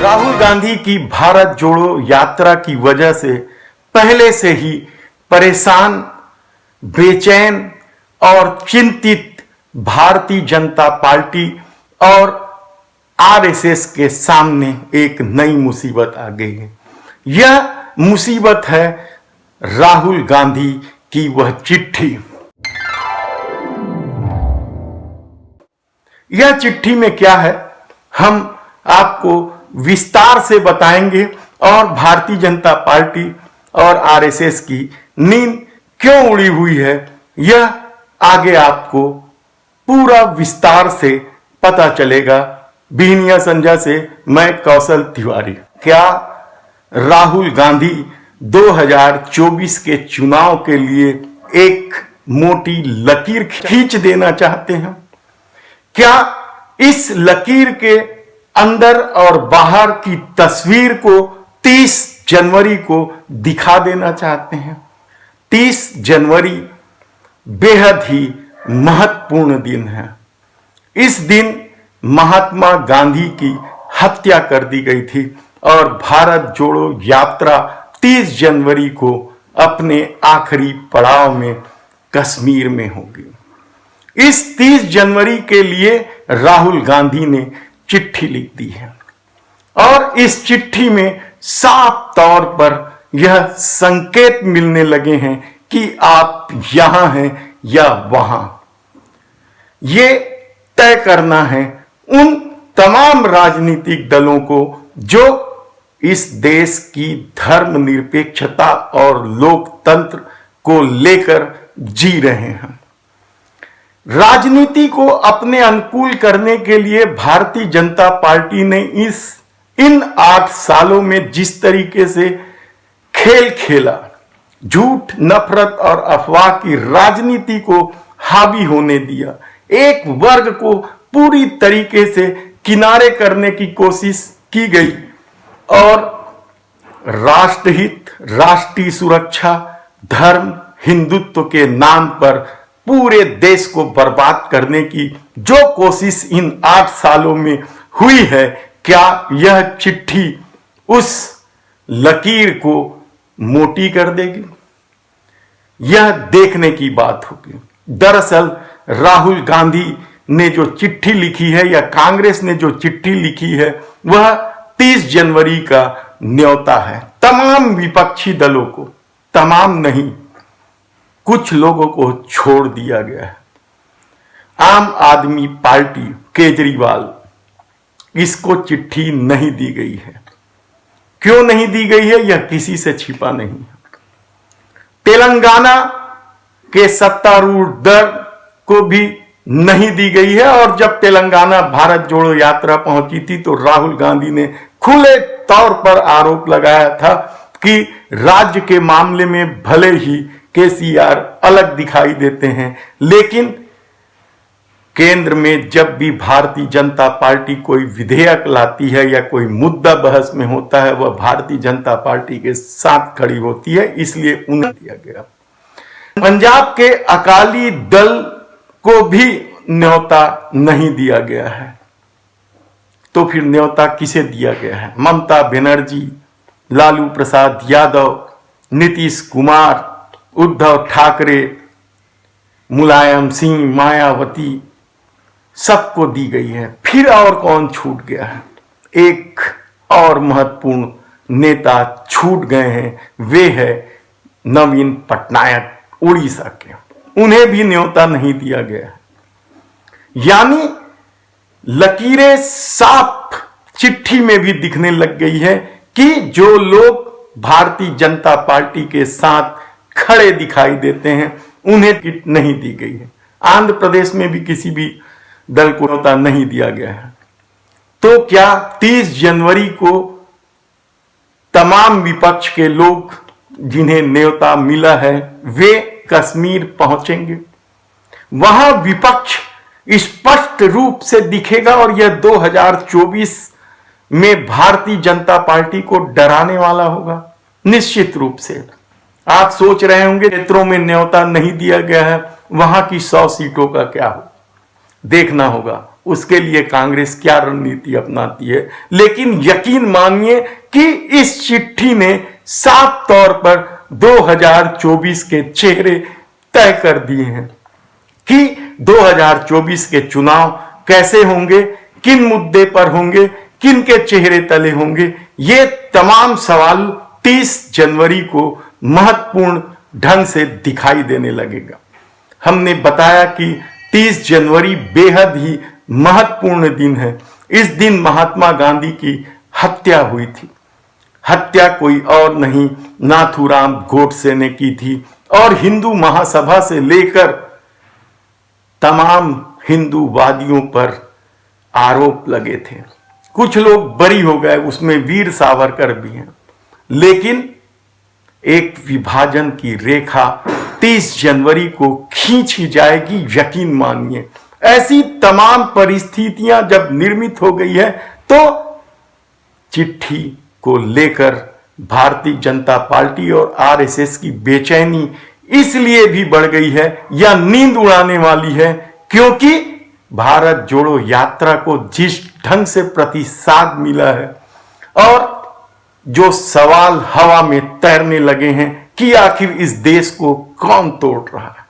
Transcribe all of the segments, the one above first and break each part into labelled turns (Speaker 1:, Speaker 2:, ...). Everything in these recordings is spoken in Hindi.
Speaker 1: राहुल गांधी की भारत जोड़ो यात्रा की वजह से पहले से ही परेशान, बेचैन और चिंतित भारतीय जनता पार्टी और आरएसएस के सामने एक नई मुसीबत आ गई है। यह मुसीबत है राहुल गांधी की वह चिट्ठी। यह चिट्ठी में क्या है हम आपको विस्तार से बताएंगे और भारतीय जनता पार्टी और आरएसएस की नींद क्यों उड़ी हुई है यह आगे आपको पूरा विस्तार से पता चलेगा। बीनिया संजय से मैं कौशल तिवारी। क्या राहुल गांधी 2024 के चुनाव के लिए एक मोटी लकीर खींच देना चाहते हैं? क्या इस लकीर के अंदर और बाहर की तस्वीर को 30 जनवरी को दिखा देना चाहते हैं? 30 जनवरी बेहद ही महत्वपूर्ण दिन है। इस दिन महात्मा गांधी की हत्या कर दी गई थी और भारत जोड़ो यात्रा 30 जनवरी को अपने आखिरी पड़ाव में कश्मीर में होगी। इस 30 जनवरी के लिए राहुल गांधी ने चिट्ठी लिख दी है और इस चिट्ठी में साफ तौर पर यह संकेत मिलने लगे हैं कि आप यहां हैं या वहां। ये तय करना है उन तमाम राजनीतिक दलों को जो इस देश की धर्मनिरपेक्षता और लोकतंत्र को लेकर जी रहे हैं। राजनीति को अपने अनुकूल करने के लिए भारतीय जनता पार्टी ने इन 8 सालों में जिस तरीके से खेल खेला, झूठ, नफरत और अफवाह की राजनीति को हावी होने दिया, एक वर्ग को पूरी तरीके से किनारे करने की कोशिश की गई और राष्ट्रहित, राष्ट्रीय सुरक्षा, धर्म, हिंदुत्व के नाम पर पूरे देश को बर्बाद करने की जो कोशिश इन 8 सालों में हुई है, क्या यह चिट्ठी उस लकीर को मोटी कर देगी? यह देखने की बात होगी। दरअसल राहुल गांधी ने जो चिट्ठी लिखी है या कांग्रेस ने जो चिट्ठी लिखी है वह 30 जनवरी का न्योता है तमाम विपक्षी दलों को, तमाम नहीं, कुछ लोगों को छोड़ दिया गया है। आम आदमी पार्टी केजरीवाल, इसको चिट्ठी नहीं दी गई है। क्यों नहीं दी गई है यह किसी से छिपा नहीं है। तेलंगाना के सत्तारूढ़ दल को भी नहीं दी गई है और जब तेलंगाना भारत जोड़ो यात्रा पहुंची थी तो राहुल गांधी ने खुले तौर पर आरोप लगाया था कि राज्य के मामले में भले ही केसीआर अलग दिखाई देते हैं, लेकिन केंद्र में जब भी भारतीय जनता पार्टी कोई विधेयक लाती है या कोई मुद्दा बहस में होता है वह भारतीय जनता पार्टी के साथ खड़ी होती है, इसलिए उन्हें दिया गया। पंजाब के अकाली दल को भी न्योता नहीं दिया गया है, तो फिर न्योता किसे दिया गया है? ममता बनर्जी, लालू प्रसाद यादव, नीतीश कुमार, उद्धव ठाकरे, मुलायम सिंह, मायावती, सबको दी गई है। फिर और कौन छूट गया है? एक और महत्वपूर्ण नेता छूट गए हैं, वे है नवीन पटनायक उड़ीसा के, उन्हें भी न्योता नहीं दिया गया है। यानी लकीरें साफ चिट्ठी में भी दिखने लग गई है कि जो लोग भारतीय जनता पार्टी के साथ खड़े दिखाई देते हैं उन्हें टिकट नहीं दी गई है। आंध्र प्रदेश में भी किसी भी दल को न्योता नहीं दिया गया है। तो क्या 30 जनवरी को तमाम विपक्ष के लोग जिन्हें न्योता मिला है वे कश्मीर पहुंचेंगे? वहां विपक्ष स्पष्ट रूप से दिखेगा और यह 2024 में भारतीय जनता पार्टी को डराने वाला होगा निश्चित रूप से। आप सोच रहे होंगे क्षेत्रों में न्योता नहीं दिया गया है, वहां की 100 सीटों का क्या हो? देखना होगा उसके लिए कांग्रेस क्या रणनीति अपनाती है। लेकिन यकीन मानिए कि इस चिट्ठी ने साफ तौर पर 2024 के चेहरे तय कर दिए हैं कि 2024 के चुनाव कैसे होंगे, किन मुद्दे पर होंगे, किन के चेहरे तले होंगे। ये तमाम सवाल 30 जनवरी को महत्वपूर्ण ढंग से दिखाई देने लगेगा। हमने बताया कि 30 जनवरी बेहद ही महत्वपूर्ण दिन है। इस दिन महात्मा गांधी की हत्या हुई थी। हत्या कोई और नहीं, नाथूराम गोडसे ने की थी और हिंदू महासभा से लेकर तमाम हिंदूवादियों पर आरोप लगे थे। कुछ लोग बरी हो गए, उसमें वीर सावरकर भी हैं। लेकिन एक विभाजन की रेखा 30 जनवरी को खींची जाएगी, यकीन मानिए। ऐसी तमाम परिस्थितियां जब निर्मित हो गई है तो चिट्ठी को लेकर भारतीय जनता पार्टी और आरएसएस की बेचैनी इसलिए भी बढ़ गई है या नींद उड़ाने वाली है क्योंकि भारत जोड़ो यात्रा को जिस ढंग से प्रतिसाद मिला है और जो सवाल हवा में तैरने लगे हैं कि आखिर इस देश को कौन तोड़ रहा है,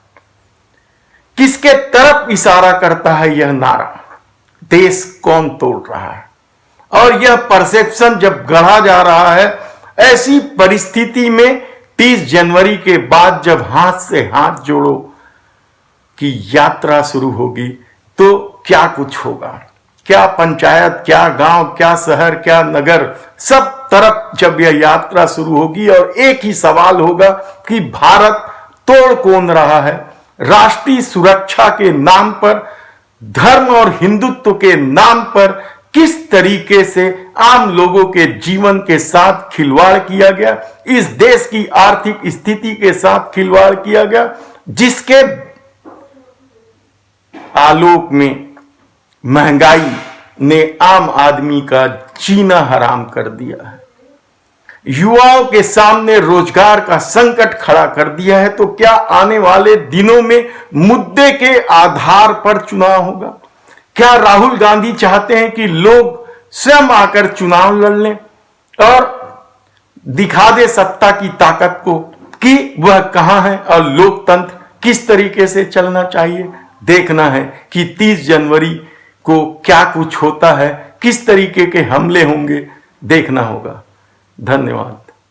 Speaker 1: किसके तरफ इशारा करता है यह नारा, देश कौन तोड़ रहा है। और यह परसेप्शन जब गढ़ा जा रहा है, ऐसी परिस्थिति में 30 जनवरी के बाद जब हाथ से हाथ जोड़ो की यात्रा शुरू होगी तो क्या कुछ होगा, क्या पंचायत, क्या गांव, क्या शहर, क्या नगर, सब तरफ जब यह यात्रा शुरू होगी और एक ही सवाल होगा कि भारत तोड़ कौन रहा है। राष्ट्रीय सुरक्षा के नाम पर, धर्म और हिंदुत्व के नाम पर किस तरीके से आम लोगों के जीवन के साथ खिलवाड़ किया गया, इस देश की आर्थिक स्थिति के साथ खिलवाड़ किया गया, जिसके आलोक में महंगाई ने आम आदमी का जीना हराम कर दिया है, युवाओं के सामने रोजगार का संकट खड़ा कर दिया है। तो क्या आने वाले दिनों में मुद्दे के आधार पर चुनाव होगा? क्या राहुल गांधी चाहते हैं कि लोग स्वयं आकर चुनाव लड़ लें और दिखा दे सत्ता की ताकत को कि वह कहां है और लोकतंत्र किस तरीके से चलना चाहिए? देखना है कि 30 जनवरी को क्या कुछ होता है, किस तरीके के हमले होंगे, देखना होगा। धन्यवाद।